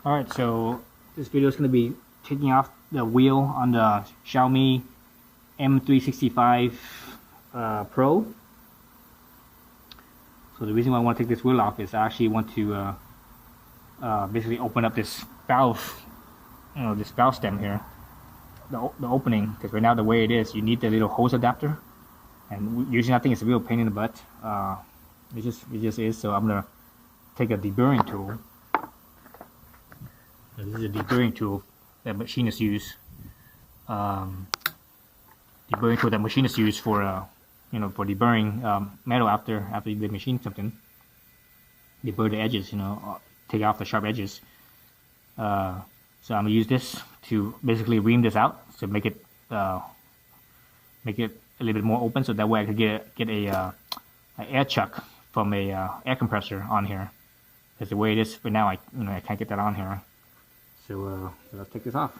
Alright, so this video is going to be taking off the wheel on the Xiaomi M365Pro. So the reason why I want to take this wheel off is I actually want to basically open up this valve, this valve stem here, the opening, because right now the way it is, you need the little hose adapter, and usually I think it's a real pain in the butt. It just is. So I'm gonna take a deburring tool. This is a deburring tool that machinists use. Deburring tool that machinists use for for deburring metal after they machine something. Deburr the edges, take off the sharp edges. So I'm gonna use this to basically ream this out to make it a little bit more open, so that way I could get a air chuck from a air compressor on here. Because the way it is right now, I can't get that on here. So let's take this off.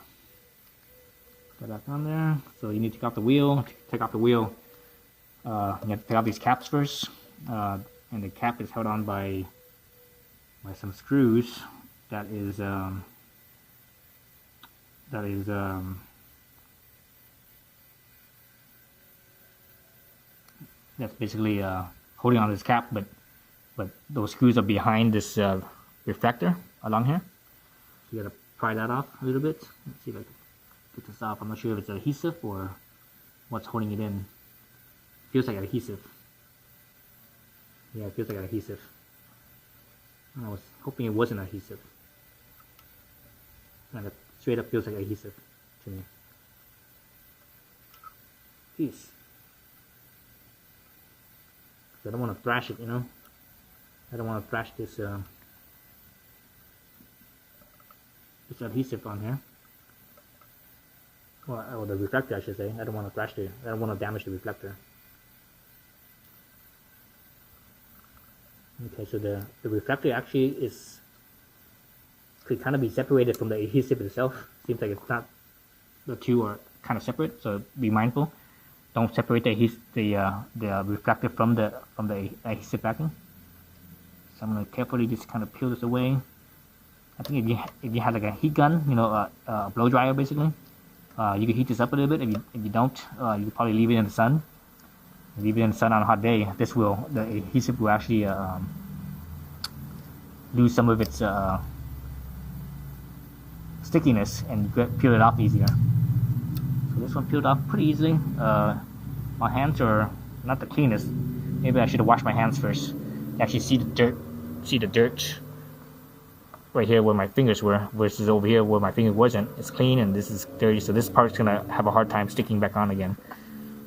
Put that back on there. So you need to take off the wheel. You have to take off these caps first, and the cap is held on by some screws. That's basically holding on this cap, but those screws are behind this reflector along here. So you gotta pry that off a little bit. Let's see if I can get this off. I'm not sure if it's adhesive or what's holding it in. Feels like adhesive. Yeah, it feels like adhesive. I was hoping it wasn't adhesive. And it straight up feels like adhesive to me. Jeez. I don't want to thrash it, I don't want to thrash this this adhesive on here. Or the reflector, I should say. I don't want to thrash it. I don't want to damage the reflector. Okay, so the reflector actually could kind of be separated from the adhesive itself. Seems like it's not. The two are kind of separate, so be mindful. Don't separate the reflector from the adhesive backing. So I'm gonna carefully just kind of peel this away. I think if you had like a heat gun, a blow dryer basically, you could heat this up a little bit. If you don't, you could probably leave it in the sun. Leave it in the sun on a hot day. The adhesive will actually lose some of its stickiness and peel it off easier. So this one peeled off pretty easily. My hands are not the cleanest. Maybe I should have washed my hands first to actually see the dirt right here where my fingers were, versus over here where my finger wasn't. It's clean and this is dirty, so this part's gonna have a hard time sticking back on again.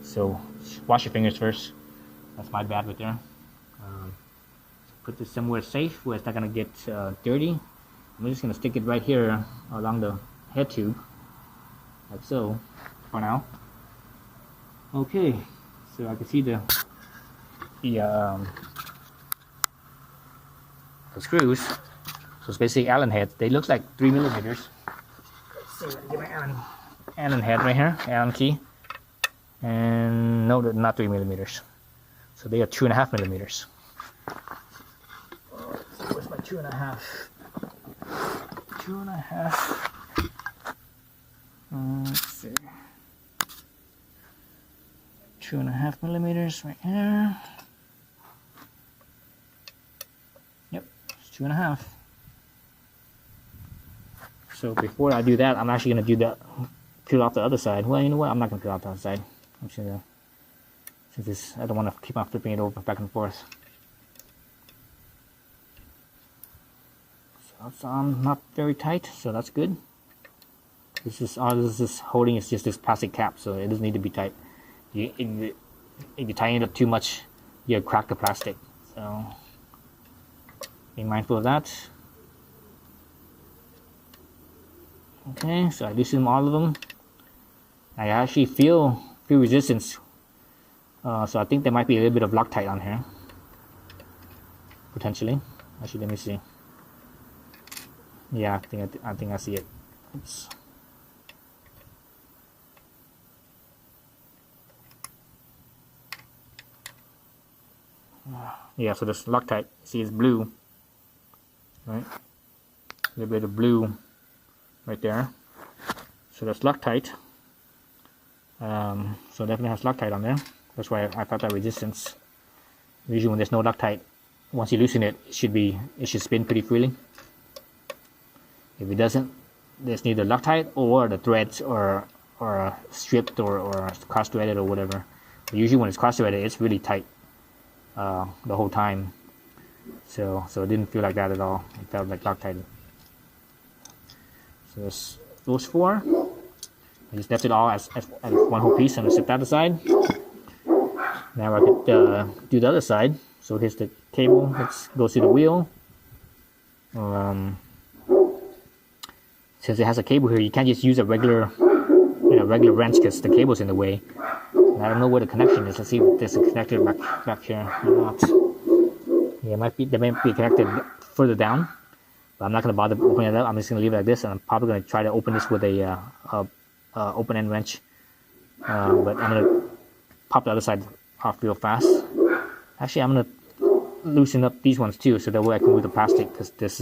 So wash your fingers first. That's my bad right there. Put this somewhere safe where it's not gonna get dirty. I'm just gonna stick it right here along the head tube, like so, for now. Okay, so I can see the screws. So it's basically Allen heads. They look like 3mm. Let's see, get my Allen head right here, Allen key. And no, they're not 3mm. So they are 2.5mm. Where's my 2.5? 2.5. Let's see. 2.5mm right here. Yep, it's 2.5. So before I do that, I'm actually gonna do that. Peel off the other side. Well, you know what? I'm not gonna peel off the other side. I'm just gonna, I don't want to keep on flipping it over back and forth. So it's not very tight, so that's good. All this is holding is just this plastic cap, so it doesn't need to be tight. If you tighten it up too much, you'll crack the plastic. So be mindful of that. Okay, so I loosen all of them. I actually feel resistance. So I think there might be a little bit of Loctite on here, potentially. Actually, let me see. Yeah, I think I see it. Oops. Yeah, so this Loctite, see, it's blue, right? a little bit of blue right there. So that's Loctite. So definitely has Loctite on there. That's why I thought that resistance. Usually when there's no Loctite, once you loosen it, it should spin pretty freely. If it doesn't, there's neither Loctite or the threads or stripped or cross-threaded or whatever. But usually when it's cross-threaded, it's really tight the whole time. So it didn't feel like that at all. It felt like Loctite. So there's those four. I just left it all as one whole piece and I set that aside. Now I could do the other side. So here's the cable that goes to the wheel. Since it has a cable here, you can't just use a regular wrench because the cable's in the way. And I don't know where the connection is. Let's see if there's a connector back here or not. Yeah, they might be connected further down. But I'm not going to bother opening it up. I'm just going to leave it like this, and I'm probably going to try to open this with a open end wrench. But I'm going to pop the other side off real fast. Actually, I'm going to loosen up these ones too, so that way I can move the plastic, because this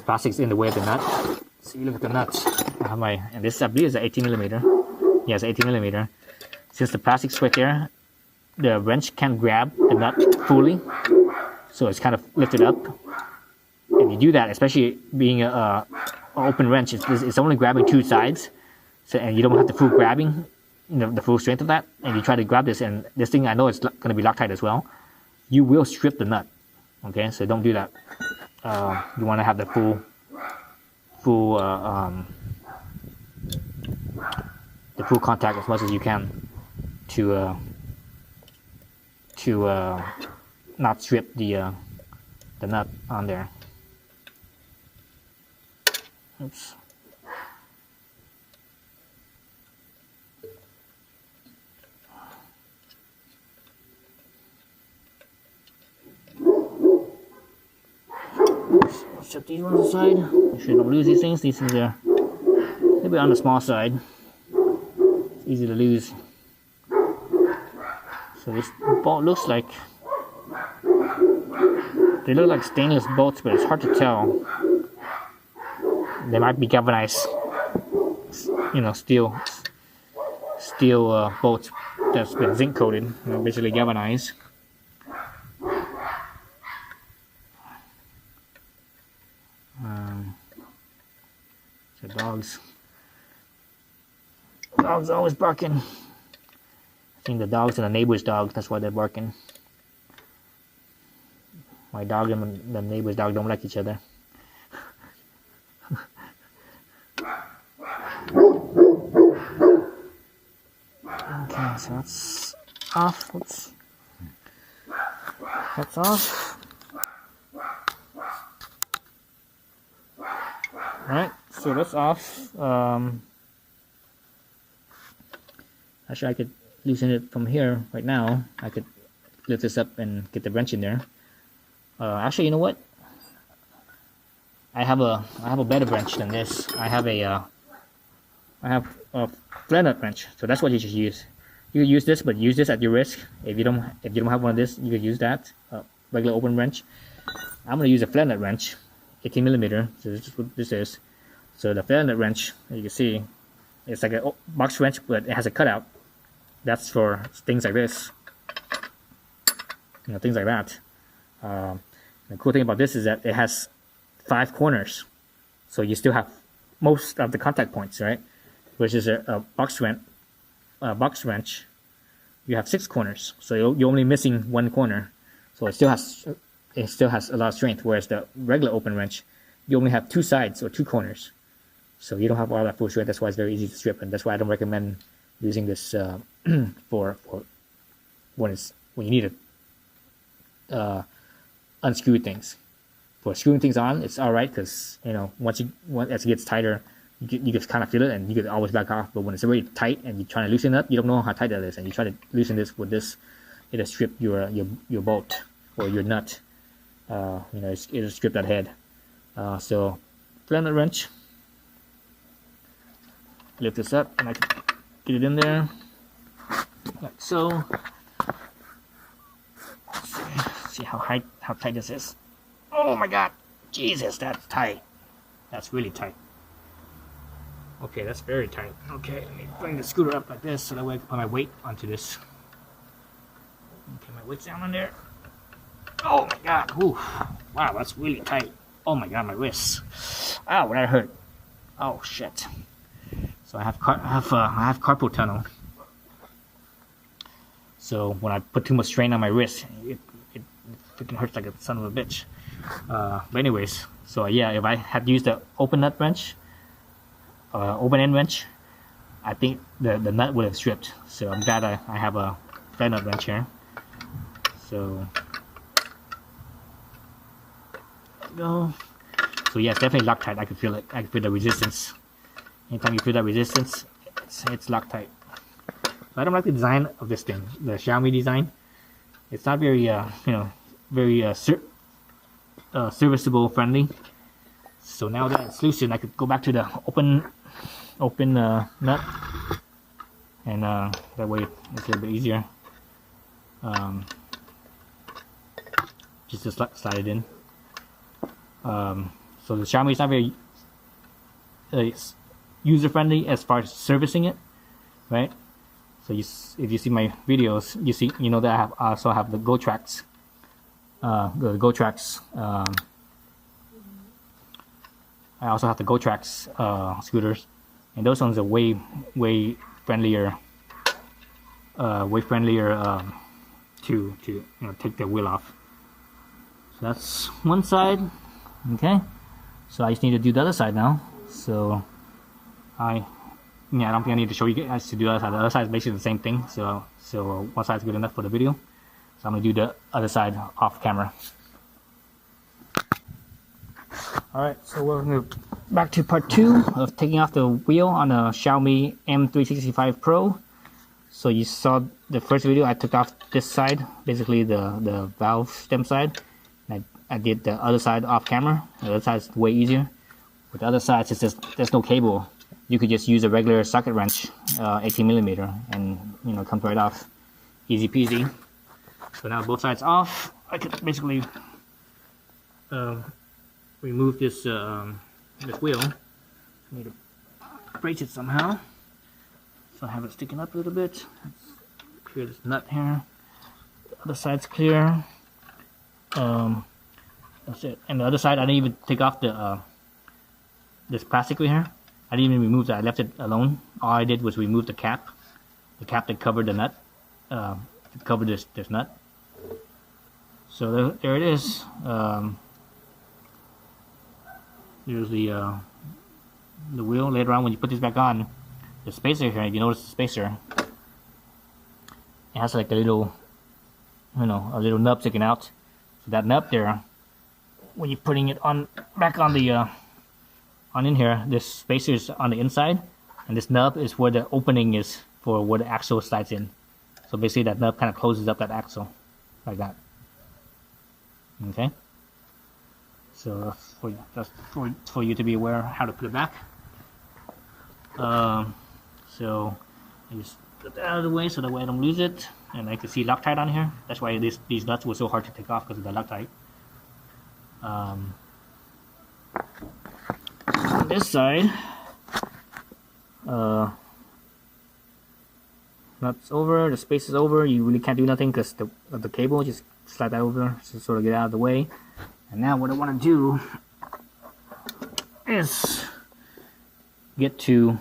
plastic's in the way of the nut. So you look at the nuts. I have and this I believe is an 18mm. Yeah, it's 18mm. Since the plastic's right there, the wrench can't grab the nut fully, so it's kind of lifted up. If you do that, especially being an open wrench, it's only grabbing two sides, so and you don't have the full grabbing, the full strength of that. And you try to grab this, and this thing I know it's going to be Loctite as well. You will strip the nut. Okay, so don't do that. You want to have the full contact as much as you can to not strip the nut on there. Oops. Set these ones aside. Make sure you don't lose these things. These things are a little bit on the small side. It's easy to lose. So this bolt looks like, they look like stainless bolts, but it's hard to tell. They might be galvanized, steel bolts that's been zinc coated, basically galvanized. So dogs always barking. I think the dogs and the neighbor's dog, that's why they're barking. My dog and the neighbor's dog don't like each other. Okay, so that's off. Oops. That's off. Alright, so that's off. Actually, I could loosen it from here right now. I could lift this up and get the wrench in there. Actually, you know what? I have a better wrench than this. I have a flat nut wrench, so that's what you should use. You could use this, but use this at your risk. If you don't have one of this, you could use that regular open wrench. I'm gonna use a flat nut wrench, 18mm. So this is what this is. So the flat nut wrench, as you can see, it's like a box wrench, but it has a cutout. That's for things like this, things like that. The cool thing about this is that it has 5 corners, so you still have most of the contact points, right? Which is a box wrench, you have 6 corners, so you're only missing 1 corner. So it still has a lot of strength. Whereas the regular open wrench, you only have 2 sides or 2 corners, so you don't have all that full strength. That's why it's very easy to strip, and that's why I don't recommend using this for when you need to unscrew things. For screwing things on, it's all right, because as it gets tighter, you just kind of feel it, and you can always back off. But when it's very tight and you're trying to loosen it up, you don't know how tight that is, and you try to loosen this with this, it'll strip your bolt or your nut. It'll strip that head. So flat nut wrench. Lift this up, and I can get it in there like so. See how tight this is. Oh my god, Jesus, that's tight. That's really tight. Okay, that's very tight. Okay, let me bring the scooter up like this so that way I can put my weight onto this. Okay, my weight's down on there. Oh my god. Ooh. Wow, that's really tight. Oh my god, my wrists. Ow, that hurt. Oh shit. So I have carpal tunnel. So when I put too much strain on my wrist, it freaking hurts like a son of a bitch. But anyways, so yeah, if I had used the open nut wrench, open end wrench, I think the nut would have stripped. So I'm glad I have a flat nut wrench here. So go. So yeah, it's definitely Loctite. I can feel it. I can feel the resistance. Anytime you feel that resistance, it's Loctite. I don't like the design of this thing, the Xiaomi design. It's not very, very serviceable friendly. So now that it's loosened, I could go back to the open nut, and that way it's a little bit easier. Just to slide it in. So the Xiaomi is not very user friendly as far as servicing it, right? So if you see my videos, you know that I also have the GoTrax, I also have the GoTrax scooters, and those ones are way friendlier, to take the wheel off. So that's one side. Okay, so I just need to do the other side now. So I don't think I need to show you guys to do the other side. The other side is basically the same thing. So one side is good enough for the video. So I'm gonna do the other side off camera. All right, so we're gonna back to part 2 of taking off the wheel on a Xiaomi M365Pro. So you saw the first video. I took off this side, basically the valve stem side. I did the other side off camera. The other side is way easier. With the other side, since there's no cable, you could just use a regular socket wrench, 18mm, and comes right off, easy peasy. So now both sides off, I could basically remove this wheel. I need to brace it somehow. So I have it sticking up a little bit. Let's clear this nut here. The other side's clear. That's it. And the other side, I didn't even take off the this plastic right here. I didn't even remove that. I left it alone. All I did was remove the cap that covered the nut, covered this nut. So there it is. Here's the wheel. Later on, when you put this back on, the spacer here, if you notice the spacer, it has like a little, a little nub sticking out. So that nub there, when you're putting it back on the on in here, this spacer is on the inside, and this nub is where the opening is for where the axle slides in. So basically, that nub kind of closes up that axle, like that. Okay. So that's for you to be aware how to put it back. So I just put that out of the way so that way I don't lose it, and I can see Loctite on here. That's why these nuts were so hard to take off, because of the Loctite. On this side, nuts over, the space is over. You really can't do nothing because of the cable. Just slide that over to sort of get out of the way. And now what I want to do is get to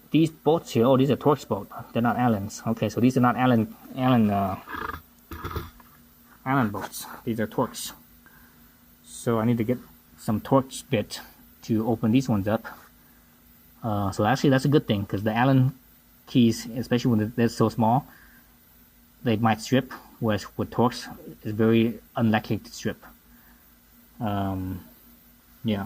these bolts here. Oh, these are Torx bolts. They're not Allen's. Okay, so these are not Allen bolts. These are Torx. So I need to get some Torx bit to open these ones up. So actually that's a good thing, because the Allen keys, especially when they're so small, they might strip, whereas with Torx, it's very unlikely to strip. Yeah.